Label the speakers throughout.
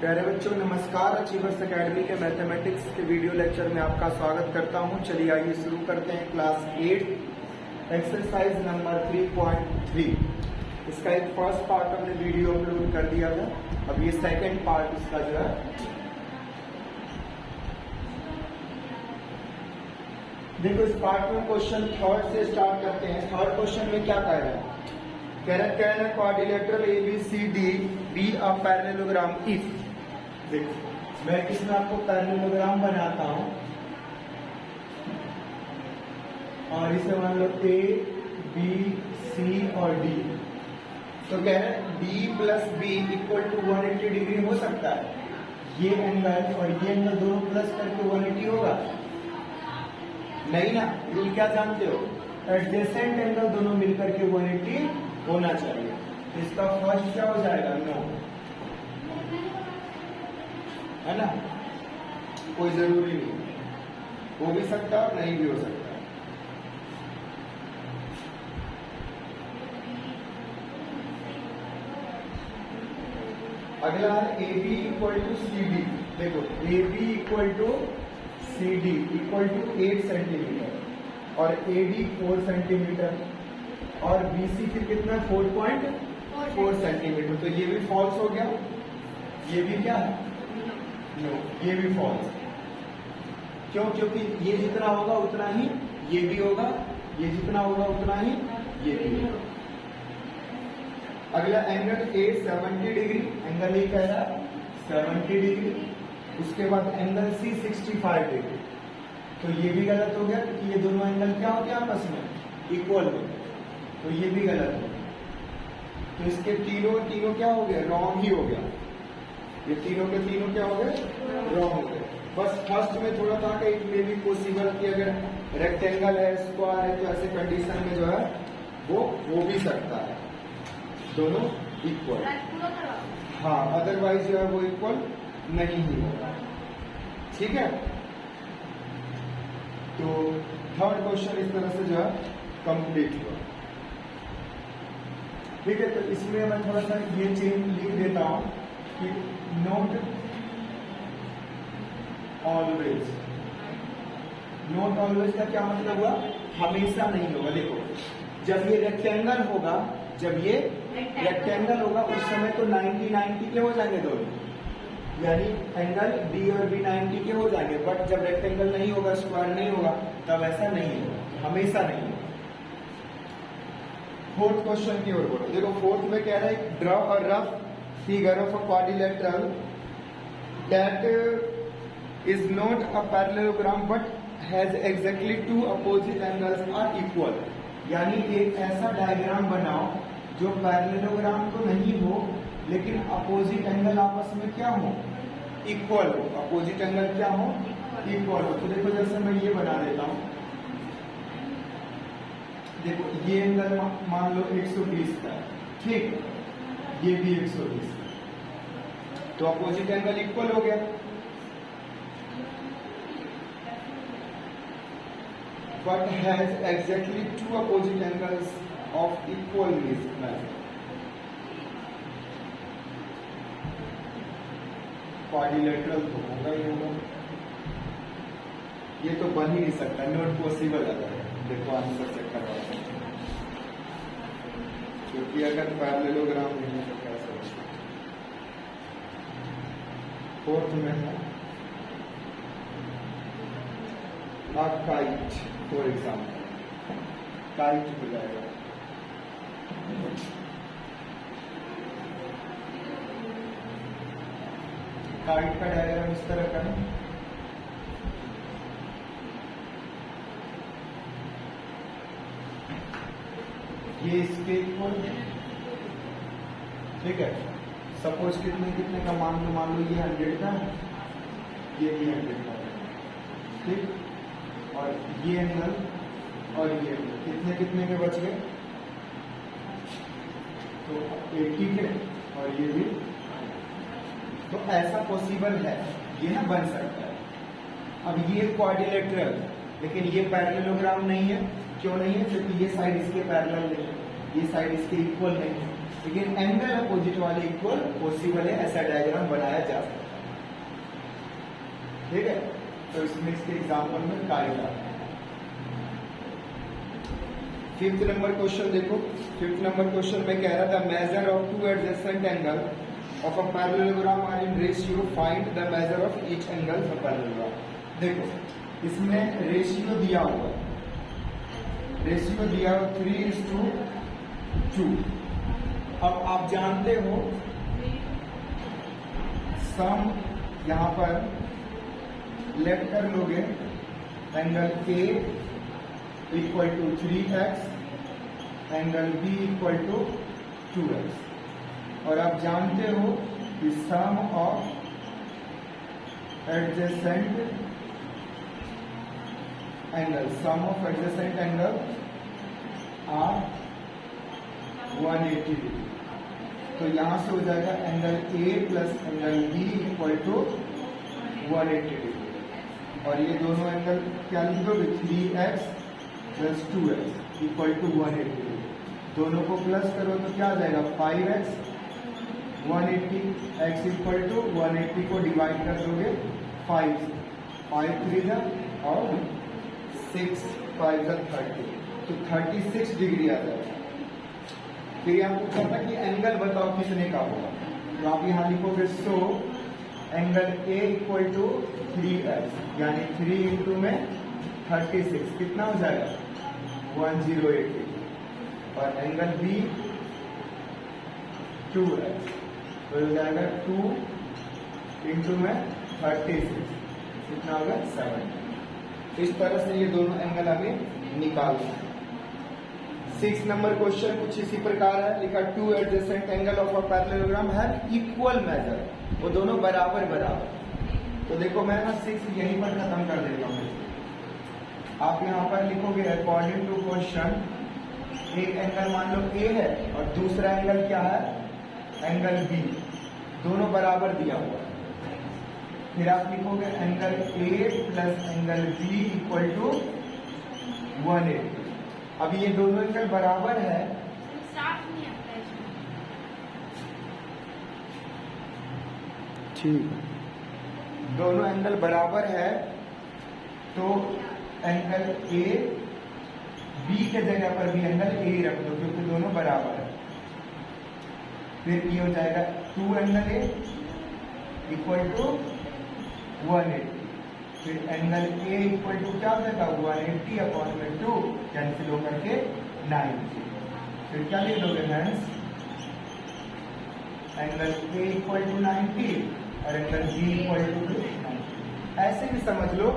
Speaker 1: प्यारे बच्चों नमस्कार। अचीवर्स एकेडमी के मैथमेटिक्स के वीडियो लेक्चर में आपका स्वागत करता हूं। चलिए आइए शुरू करते हैं क्लास 8 एक्सरसाइज नंबर 3.3। इसका एक फर्स्ट पार्ट हमने वीडियो अपलोड कर दिया था। अब ये सेकंड पार्ट इसका जो है देखो, इस पार्ट में क्वेश्चन थर्ड से स्टार्ट करते हैं। थर्ड क्वेश्चन में क्या कह रहा है? कह रहा है quadrilateral ABCD be a parallelogram if. देखो मैं इसमें आपको पैरेललोग्राम बनाता हूं और इसे मान लो A B C और D। तो कह रहे हैं D plus B equal to 180 degree हो सकता है। ये एंगल और ये एंगल दोनों प्लस करके 180 होगा? नहीं ना। रूल क्या जानते हो? एडजेसेंट एंगल दोनों मिलकर के 180 होना चाहिए। इसका फर्स्ट क्या हो जाएगा? नो, है ना। कोई जरूरी नहीं, हो भी सकता है और नहीं भी हो सकता है। अगला है AB इक्वल टू CD। देखो AB equal to CD equal to 8 centimetre और AD 4 सेंटीमीटर और BC फिर कितना? 4.4 सेंटीमीटर। तो ये भी फॉल्स हो गया। ये भी क्या है? नो, ये भी फॉल्स। क्यों? क्योंकि ये जितना होगा उतना ही ये भी होगा, ये जितना होगा उतना ही ये भी होगा। अगला angle A 70 degree, angle A कह रहा है 70 डिग्री। उसके बाद एंगल C 65 डिग्री। तो ये भी गलत हो गया क्योंकि ये दोनों एंगल क्या हो गया? आपस में इक्वल हो गए। तो ये भी गलत हो गया। तो इसके तीनों क्या हो गया? रॉन्ग ही हो गया। ये तीनों के तीनों क्या हो गए? रॉन्ग हो गए। बस फर्स्ट में थोड़ा था कि इट में भी पॉसिबल कि अगर रेक्टेंगल है, स्क्वायर है, तो ऐसे कंडीशन में जो है वो हो भी सकता है, दोनों इक्वल। हाँ, अदरवाइज जो है वो इक्वल नहीं ही होगा। ठीक है। तो थर्ड क्वेश्चन इस तरह से जो है कंप्लीट हुआ। ठीक है। तो इसमें मैं थोड़ा सा ये चेंज लिख देता हूं कि नोट ऑलवेज। नोट ऑलवेज का क्या मतलब हुआ? हमेशा नहीं होगा। देखो जब ये रेक्टेंगल होगा, जब ये रेक्टेंगल होगा उस समय तो 90 के हो जाएंगे दोनों, यानी एंगल B और B 90 के हो जाएंगे। बट जब रेक्टेंगल नहीं होगा, स्क्वायर नहीं होगा, तब ऐसा नहीं होगा, हमेशा नहीं होगा। फोर्थ क्वेश्चन की ओर बढ़ो। देखो फोर्थ में कह रहा है draw a rough figure of a quadrilateral that is not a parallelogram but has exactly two opposite angles are equal. यानी एक ऐसा डायग्राम बनाओ जो पैरेललोग्राम तो नहीं हो लेकिन अपोजिट एंगल आपस में क्या हो? इक्वल हो। अपोजिट एंगल क्या हो? इक्वल हो। तो देखो जैसे मैं ये बना देता हूं। देखो ये एंगल मान लो 120 का, ठीक, ये भी 120 का, तो अपोजिट एंगल इक्वल हो गया। But has exactly two opposite angles of equal measure. Quadrilateral तो होगा ही होगा, ये तो बन ही नहीं सकता, नॉट पॉसिबल अगर। देखो आंसर चेक करवा सकते हैं, क्योंकि अगर पैरेललोग्राम नहीं है तो कैसे होगा? फोर्थ में है काइट, फॉर एग्जाम्पल काइट हो जाएगा। काइट का डायग्राम इस तरह का है। ये इसके इक्वल, ठीक है। सपोज कितने का मान लो ये 100 का है, ये भी 100 का है, ठीक। और ये एंगल और ये एंगल कितने के बच गए? तो 80 के, और ये भी। तो ऐसा पॉसिबल है, ये ना बन सकता है। अब ये क्वाड्रिलेटरल, लेकिन ये पैरेललोग्राम नहीं है। क्यों नहीं है? क्योंकि ये साइड इसके पैरेलल नहीं है, ये साइड इसके इक्वल नहीं है। लेकिन एंगल अपोजिट वाले इक्वल पॉसिबल है, ऐसा डायग्राम बनाया जा सकता है। ठीक है, तो इसमें इसके एग्जाम्पल में कायदा। फिफ्थ नंबर क्वेश्चन देखो। फिफ्थ नंबर क्वेश्चन में कह रहा था measure of two adjacent angle of a parallelogram are in ratio, find the measure of each angle of a parallelogram. देखो इसमें रेशियो दिया हुआ है, रेशियो दिया हुआ 3:2। अब आप जानते हो सम यहां पर लेट कर लोगे, angle A equal to 3x, angle B equal to 2x। और आप जानते हो कि sum of adjacent angle, sum of adjacent angle are 180 degree. तो यहां से हो जाएगा angle A plus angle B equal to 180 degree. और ये दोनों एंगल क्या लिख दोगे, 3x plus 2x equal to 180 degree. दोनों को प्लस करो तो क्या आ जाएगा, 5x 180, x इक्वल टू 180 को डिवाइड कर दोगे 5 से, 5 3 और 6 5 30, तो 36 डिग्री आ जाएगा। फिर यहाँ पूछा था कि एंगल बताओ कितने का होगा, तो आप यहाँ लिखोगे so angle A equal to 3x, यानी 3 इंटू में 36 कितना हो जाएगा, 108 डिग्री। और एंगल B 2x, तो हो जाएगा 2 इंटू में 36 कितना होगा, 7। इस तरह से ये दोनों एंगल हमें निकालना है। 6 नंबर क्वेश्चन कुछ इसी प्रकार है, लिखा to adjacent angle of a parallelogram have equal major, वो दोनों बराबर बराबर। तो देखो मैं ना 6 यहीं पर खत्म कर देता हूँ। आप यहाँ पर लिखोगे अकॉर्डिंग टू क्वेश्चन, एक एंगल मान लो A है और दूसरा एंगल क्या है, एंगल B, दोनों बराबर दिया हुआ है। फिर आप लिखोगे angle A plus angle B equal to 180। अब ये दोनों एंगल बराबर है, ठीक, दोनों एंगल बराबर है, तो एंगल A B के जगह पर भी एंगल A रख दो क्योंकि दोनों बराबर है। फिर ये हो जाएगा 2 एंगल A इक्वल टू 180। फिर एंगल A इक्वल टू क्या हो जाएगा, 180 अपॉन में 2 कैंसिल होकर के 90। फिर क्या लिख दोगे friends, angle A equal to 90 और एंगल B इक्वल टू 90। ऐसे भी समझ लो,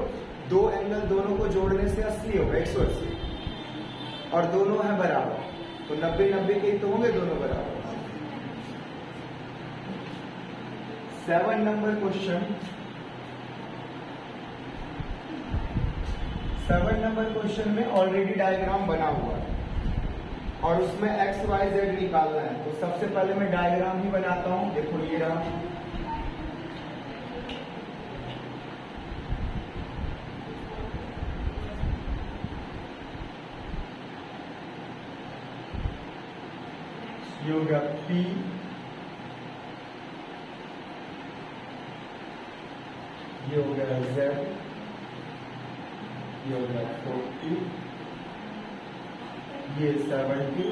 Speaker 1: दो एंगल दोनों को जोड़ने से 80 होगा, 180, और दोनों है बराबर, तो 90-90 के तो होंगे दोनों बराबर। 7 नंबर क्वेश्चन, 7 नंबर क्वेश्चन में ऑलरेडी डायग्राम बना हुआ है और उसमें x y z निकालना है। तो सबसे पहले मैं डायग्राम ही बनाता हूं। देखो ये रहा, ये हो गया P, ये हो गया Z, ये हो गया 40, ये 70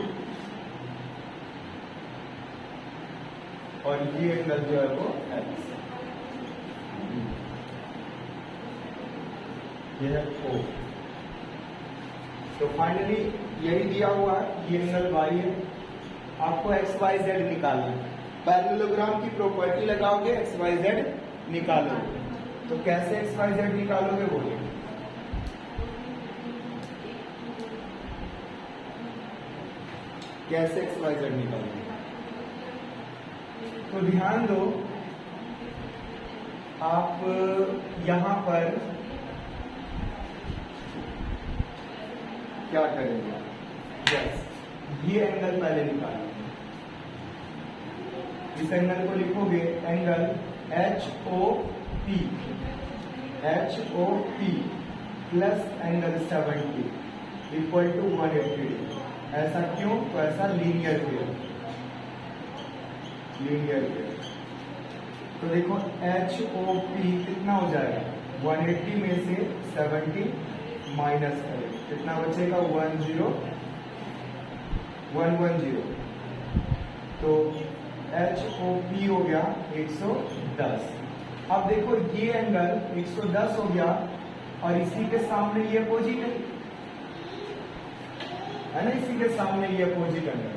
Speaker 1: और ये एंगल जो है वो X, ये है O। तो फाइनली यही दिया हुआ है, ये एंगल Y है, आपको एक्स वाई जेड निकालना है। पैरेललोग्राम की प्रॉपर्टी लगाओगे, एक्स वाई जेड निकालोगे। तो कैसे एक्स वाई जेड निकालोगे बोलिए, कैसे एक्स वाई जेड निकालोगे? तो ध्यान दो, आप यहां पर क्या करेंगे, यस, ये एंगल पहले निकालेंगे। इस एंगल को लिखोगे angle HOP, HOP plus angle 70 equal to 180 degree. ऐसा क्यों? तो ऐसा लीनियर वेव, लीनियर पेयर। तो देखो HOP कितना हो जाएगा, 180 में से 70 माइनस करें, कितना बचेगा 110। तो HOP हो गया 110। अब देखो ये एंगल 110 हो गया और इसी के सामने ये अपोजिट है ना, इसी के सामने ये अपोजिट एंगल।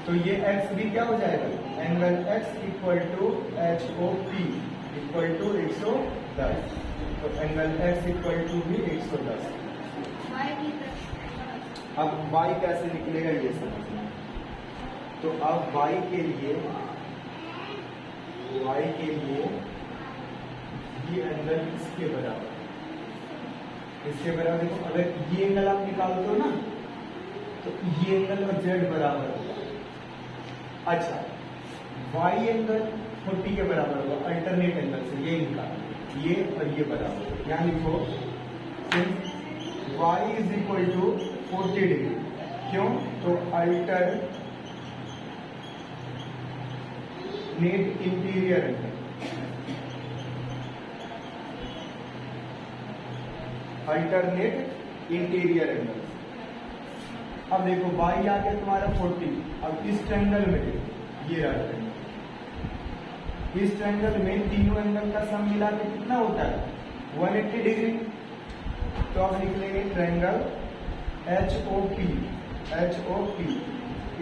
Speaker 1: तो ये x भी क्या हो जाएगा, angle x equal to HOP equal to 110। तो एंगल x इक्वल टू भी 110। अब y कैसे निकलेगा ये समझना। तो अब y के लिए ये एंगल इसके बराबर, देखो अगर ये एंगल आप निकालते हो ना तो ये एंगल और z बराबर होगा। अच्छा, y एंगल 40 के बराबर होगा अल्टरनेट एंगल से, ये निकाल, ये और ये बराबर, यहाँ लिखो y is equal to 40 degree. क्यों, तो अल्टरनेट इंटीरियर एंगल, अब देखो y आ गया तुम्हारा 40। अब इस ट्रायंगल में ये रहा ट्रायंगल, इस ट्रायंगल में तीनों एंगल का सम मिला के कितना होता है 180 डिग्री। तो अब निकलेंगे ट्रायंगल HOP,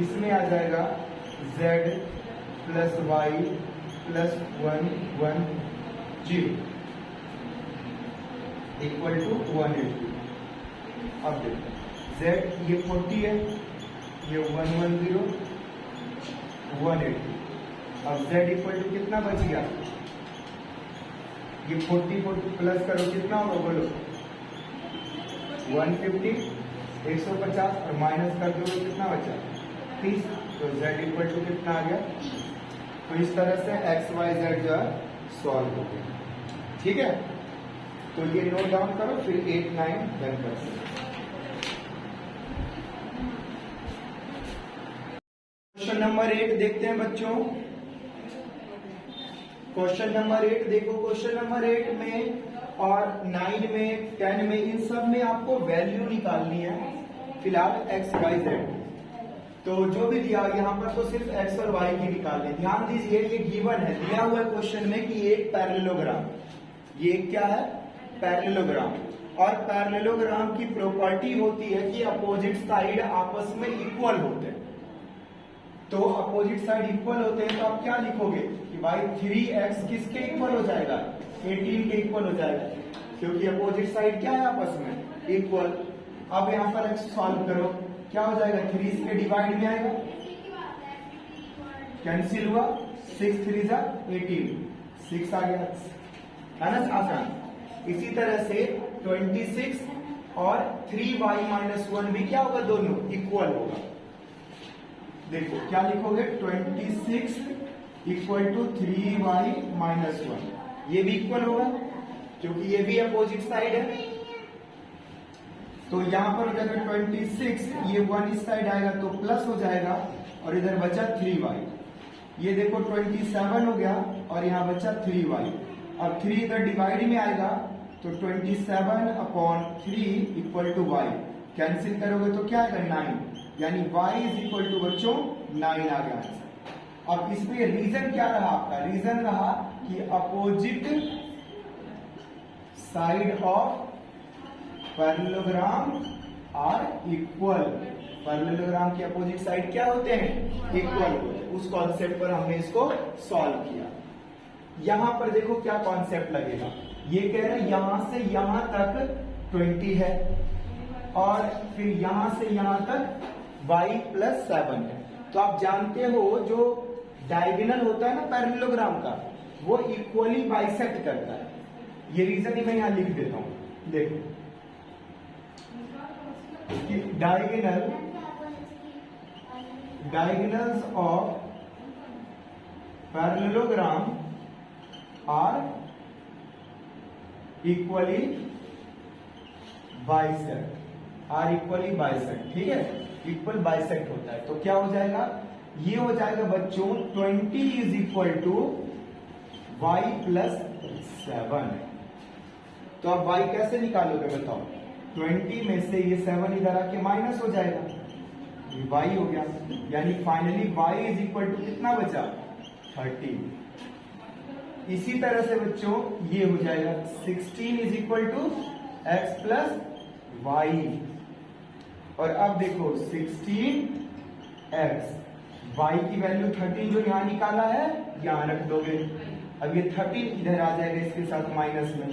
Speaker 1: इसमें आ जाएगा z plus y plus 110 equal to 180। अब देखो z ये 40 है, ये 110, 180। अब z इक्वल टू कितना बच गया, ये 40 प्लस करो कितना होगा बोलो, 150, 150 और माइनस कर दो कितना बचा 30। तो z इक्वल टू कितना आ गया। तो इस तरह से x y z जो है सॉल्व हो गया। ठीक है, तो ये नोट डाउन करो, फिर 8 9 डन कर सकते। क्वेश्चन नंबर 8 देखते हैं बच्चों। क्वेश्चन नंबर 8 देखो, क्वेश्चन नंबर 8 में और 9 में 10 में इन सब में आपको वैल्यू निकालनी है फिलहाल x y z। तो जो भी दिया यहाँ पर तो सिर्फ x और y की निकालनी। ध्यान दीजिए ये गिवन है, दिया हुआ है क्वेश्चन में कि एक पैरेललोग्राम, ये क्या है पैरेललोग्राम, और पैरेललोग्राम की प्रॉपर्टी होती है कि अपोजिट साइड आपस में इक्वल होते हैं। तो अपोजिट साइड इक्वल होते हैं तो आप क्या लिखोगे कि भाई 3x किसके इक्वल हो जाएगा, 18 के इक्वल हो जाएगा, क्योंकि अपोजिट साइड क्या है आपस में इक्वल। अब यहाँ पर x सॉल्व करो, क्या हो जाएगा 3 इसके डिवाइड में आएगा, कैंसिल हुआ, 6 3 जा 18, 6 आ गया, है ना आसान। इसी तरह से 26 और 3y माइनस 1 भी क्या होगा, दोनों इक्वल होगा। देखो क्या लिखोगे 26 इक्वल टू 3y माइनस 1, ये भी इक्वल होगा क्योंकि ये भी अपोजिट साइड है। तो यहां पर अगर 26 ये 1 इस साइड आएगा तो प्लस हो जाएगा और इधर बचा 3y। ये देखो 27 हो गया और यहाँ बचा 3y। अब 3 इधर डिवाइड में आएगा तो 27/3 इक्वल टू y, कैंसिल करोगे तो क्या आएगा 9, यानी y इज इक्वल टू बच्चों 9 आ गया आंसर। अब इसमें रीजन क्या रहा आपका, रीजन रहा कि opposite side of parallelogram are equal. Parallelogram के अपोजिट साइड क्या होते हैं, इक्वल होते हैं। उस कॉन्सेप्ट पर हमने इसको सॉल्व किया। यहां पर देखो क्या कॉन्सेप्ट लगेगा, ये कह रहे हैं यहां से यहां तक 20 है और फिर यहां से यहां तक y प्लस 7 है। तो आप जानते हो जो डायगोनल होता है ना पैरेललोग्राम का, वो इक्वली बाइसेक्ट करता है। ये रीजन ही मैं यहां लिख देता हूं, देखो diagonals of parallelogram are equally bisect, ठीक है, इक्वल बाइसेक्ट होता है। तो क्या हो जाएगा ये हो जाएगा बच्चों 20 is equal to y plus 7। तो अब y कैसे निकालोगे बताओ? 20 में से ये 7 इधर आके माइनस हो जाएगा, ये y हो गया। यानी finally y is equal to कितना बचा? 30। इसी तरह से बच्चों ये हो जाएगा 16 is equal to x plus y. और अब देखो 16x, y की वैल्यू 13 जो यहां निकाला है यहां रख दोगे। अब ये 13 इधर आ जाएगा इसके साथ माइनस में,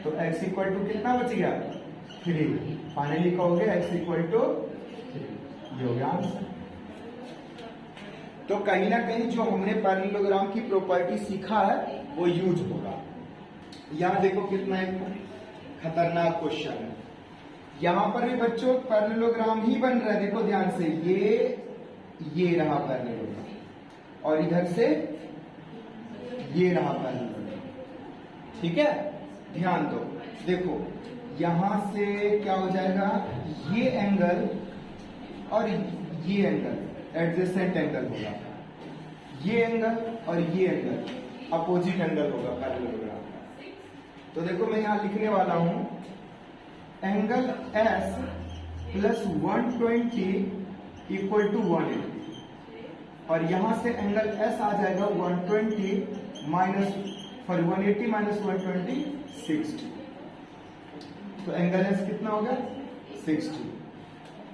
Speaker 1: तो x इक्वल टू कितना बच गया? 3। फाइनली कहोगे x इक्वल टू 3। ये हो गया आंसर। तो कहीं ना कहीं जो हमने पैरेललोग्राम की प्रॉपर्टी सीखा है वो यूज होगा। यहां देखो कितना एक खतरनाक क्वेश्चन है। यहां पर भी बच्चों पैरेललोग्राम ही बन रहा है, देखो ध्यान से, ये रहा पैरेललोग्राम और इधर से ये रहा पैरेललोग्राम। ठीक है, ध्यान दो, देखो यहां से क्या हो जाएगा, ये एंगल और ये एंगल एडजेसेंट एंगल होगा, ये एंगल और ये एंगल अपोजिट एंगल होगा पैरेललोग्राम का। तो देखो मैं यहां लिखने वाला हूं angle S plus 120 equal to 180, और यहां से एंगल S आ जाएगा 120 माइनस 180 माइनस 120 60। तो एंगल S कितना होगा? 60।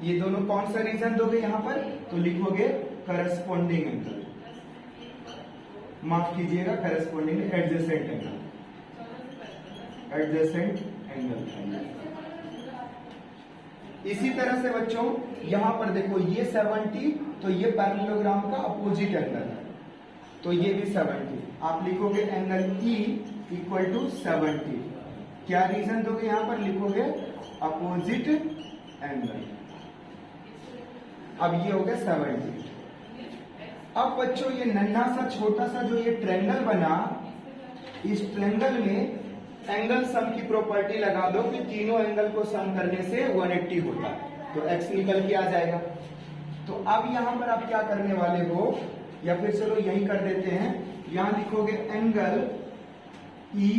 Speaker 1: ये दोनों कौन सा रीजन दोगे यहां पर? तो लिखोगे करस्पॉन्डिंग एंगल, माफ कीजिएगा corresponding adjacent angle, adjacent angle. इसी तरह से बच्चों यहां पर देखो ये 70, तो ये पैरेललोग्राम का अपोजिट एंगल है, तो ये भी 70। आप लिखोगे एंगल E इक्वल टू 70। क्या रीजन दोगे यहां पर? लिखोगे अपोजिट एंगल। अब ये हो गया 70। अब बच्चों ये नन्हा सा छोटा सा जो ये ट्रायंगल बना, इस ट्रायंगल में एंगल सम की प्रॉपर्टी लगा दो कि तीनों एंगल को सम करने से 180 होता है, तो x निकल के आ जाएगा। तो अब यहां पर आप क्या करने वाले हो, या फिर चलो यही कर देते हैं, यहां लिखोगे angle E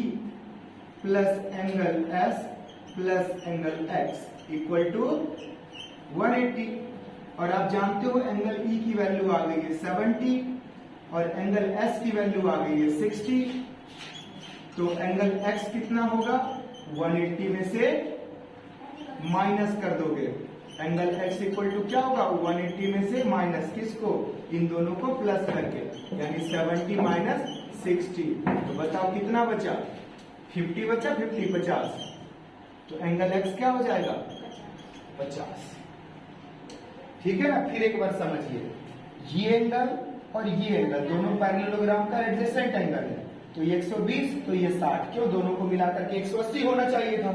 Speaker 1: plus angle S plus angle x equal to 180। और आप जानते हो एंगल E की वैल्यू आ गई है 70 और एंगल S की वैल्यू आ गई है 60। तो एंगल x कितना होगा? 180 में से माइनस कर दोगे, एंगल x इक्वल टू क्या होगा? 180 में से माइनस किसको? इन दोनों को प्लस करके, यानी 70 माइनस 60। तो बताओ कितना बचा? 50 बचा, 50 50। तो एंगल x क्या हो जाएगा? 50। ठीक है ना? फिर एक बार समझिए, ये एंगल और ये एंगल दोनों पैरेललोग्राम का एडजेसेंट एंगल है, तो ये 120 तो ये 60, क्यों? दोनों को मिलाकर के 180 होना चाहिए था।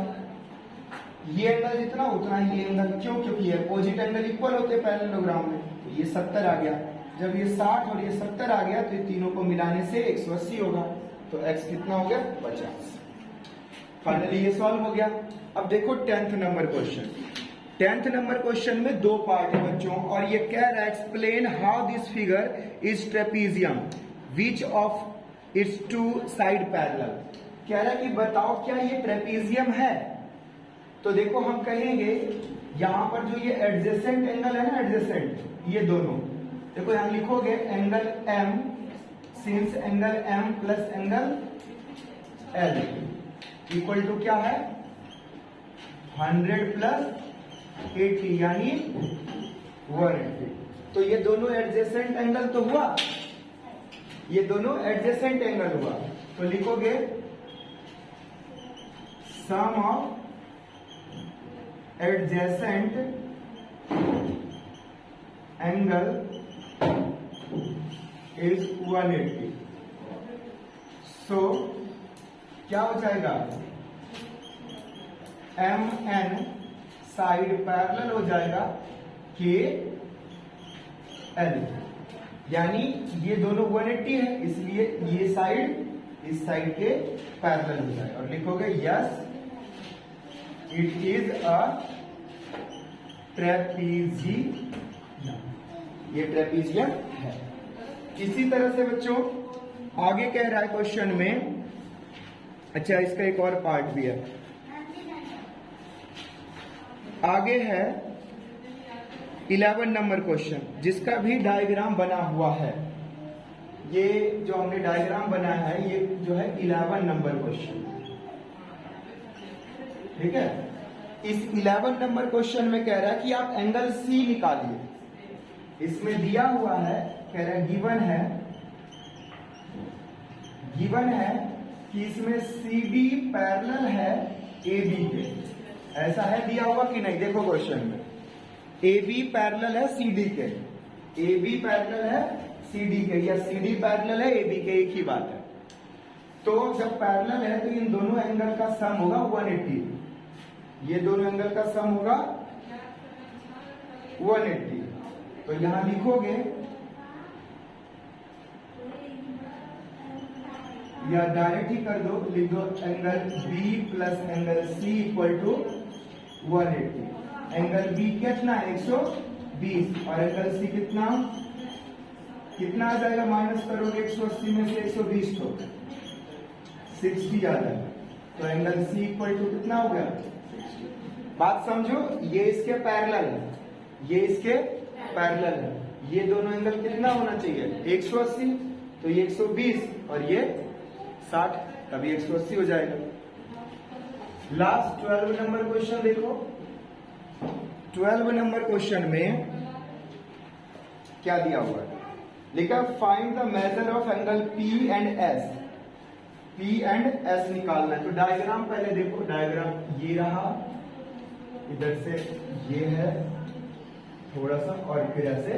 Speaker 1: ये एंगल जितना उतना ये एंगल, क्यों? क्योंकि ये अपोजिट एंगल इक्वल होते हैं पैरेललोग्राम में, तो ये 70 आ गया। जब ये 60 और ये 70 आ गया तो ये तीनों को मिलाने से 180 होगा, तो x कितना हो गया? 50। फाइनली ये सॉल्व हो गया। अब देखो 10th number question. 10th number question में दो पार्ट है बच्चों, और ये कह रहा है explain how this figure is trapezium which of its two side parallel. कह रहा है कि बताओ क्या ये ट्रेपीजियम है? तो देखो हम कहेंगे यहां पर जो ये एडजेसेंट एंगल है ना, एडजेसेंट, ये दोनों देखो यहां लिखोगे angle M since angle M plus angle L equal to क्या है? 100 प्लस 80 यानी 180। तो ये दोनों एडजेसेंट एंगल तो हुआ, ये दोनों एडजेसेंट एंगल हुआ, तो लिखोगे सम ऑफ एडजेसेंट एंगल इज 180। सो क्या हो जाएगा? MN साइड पैरेलल हो जाएगा KL, यानी ये दोनों 180 है, इसलिए ये साइड इस साइड के पैरेलल हो जाएगा। और लिखोगे yes it is a trapezium. ये ट्रेपीजियम है। इसी तरह से बच्चों आगे कह रहा है क्वेश्चन में, अच्छा इसका एक और पार्ट भी है, आगे है 11 नंबर क्वेश्चन जिसका भी डायग्राम बना हुआ है। ये जो हमने डायग्राम बनाया है ये जो है 11 नंबर क्वेश्चन, ठीक है। इस 11 नंबर क्वेश्चन में कह रहा है कि आप एंगल सी निकालिए। इसमें दिया हुआ है, कह रहा है गिवन है कि इसमें सी डी पैरेलल है ए बी के। ऐसा है दिया हुआ कि नहीं? देखो क्वेश्चन में ए बी पैरेलल है सी डी के, ए बी पैरेलल है सी डी के, या सी डी पैरेलल है ए बी के, एक ही बात है। तो जब पैरेलल है तो इन दोनों एंगल का सम होगा 180, ये दोनों एंगल का सम होगा 180। तो यहां लिखोगे या डायरेक्ट ही कर दो, लिख दो angle B plus angle C equal to 180। Angle B कितना है 120 और एंगल सी कितना आ जाएगा? माइनस करोगे 180 में से 120 तो 60 आ जाएगा। तो एंगल सी इक्वल टू कितना हो गया? बात समझो, ये इसके पैरेलल है, ये इसके पैरेलल है। ये दोनों एंगल कितना होना चाहिए? 180, तो ये 120 और ये 60, तभी 180 हो जाएगा। लास्ट 12 नंबर क्वेश्चन देखो। 12 नंबर क्वेश्चन में क्या दिया हुआ है? लिखा find the measure of angle P and S. P and S निकालना है। तो डायग्राम पहले देखो, डायग्राम ये रहा, इधर से ये है थोड़ा सा और फिर ऐसे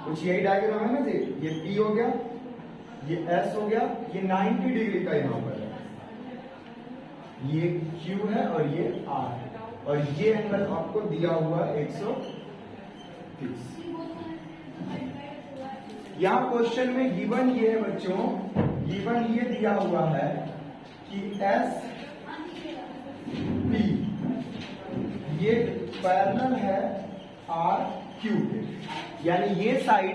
Speaker 1: कुछ यही डायग्राम है ना जी। ये पी हो गया, ये एस हो गया, ये 90 डिग्री का यहां पर है, ये क्यू है और ये आर है, और ये एंगल आपको दिया हुआ 130। यहां क्वेश्चन में गिवन ये है बच्चों, गिवन ये दिया हुआ है कि एस पी ये पैरेलल है आर क्यू के, यानी ये साइड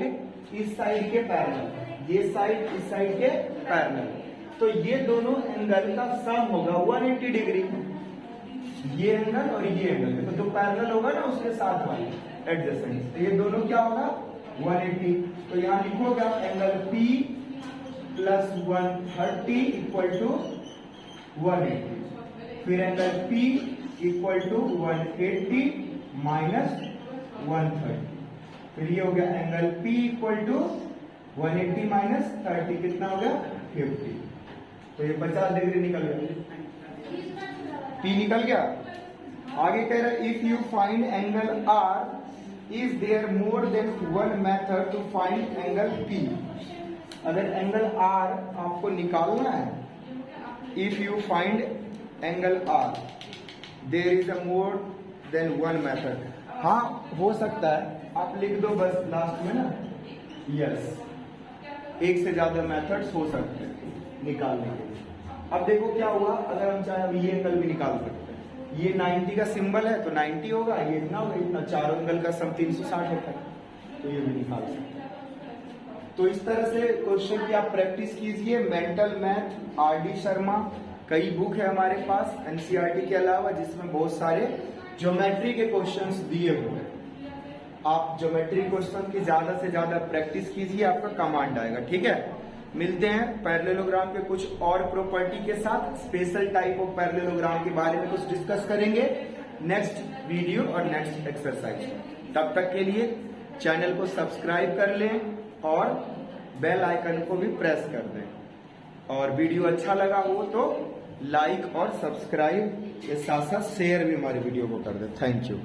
Speaker 1: इस साइड के पैरेलल, ये साइड इस साइड के पैरेलल। तो ये दोनों एंगल का सम होगा 180 डिग्री, ये एंगल और ये एंगल। तो जो पैरेलल होगा ना उसके साथ वाले एडजेसेंट, तो ये दोनों क्या होगा 180। तो यहां लिखोगा angle P plus 130 equal to 180, फिर angle P equal to 180 minus 130, फिर ये हो गया angle P equal to 180 minus 30 कितना हो गया 50। तो ये 50 डिग्री निकल गया, P निकल गया। आगे कह रहा है if you find angle R is there more than one method to find angle P। अगर एंगल R आपको निकालना है, if you find angle R there is a more than one method. हाँ हो सकता है, आप लिख दो बस लास्ट में ना, यस एक से ज्यादा मेथड्स हो सकते हैं निकालने के लिए। अब देखो क्या हुआ, अगर हम चाहे ये एंगल भी निकाल सकते हैं। ये 90 का सिंबल है तो 90 होगा, ये इतना होगा, इतना चारों एंगल का सम 360 होता है, तो ये भी निकाल सकते हैं। तो इस तरह से क्वेश्चन की आप प्रैक्टिस कीजिए। Mental math RD. शर्मा कई बुक है हमारे पास एनसीईआरटी के अलावा, जिसमें बहुत सारे ज्योमेट्री के क्वेश्चंस दिए हुए हैं। आप ज्योमेट्री क्वेश्चन की ज्यादा से ज्यादा प्रैक्टिस कीजिए, आपका कमांड आएगा। ठीक है, मिलते हैं पैरेललोग्राम के कुछ और प्रॉपर्टी के साथ, स्पेशल टाइप ऑफ पैरेललोग्राम के बारे में कुछ डिस्कस करेंगे नेक्स्ट वीडियो और नेक्स्ट एक्सरसाइज। तब तक के लिए चैनल को सब्सक्राइब कर लें और बेल आइकन को भी प्रेस कर दें। और वीडियो अच्छा लगा हो तो लाइक और सब्सक्राइब के साथ साथ शेयर भी हमारे वीडियो को कर दें। Thank you.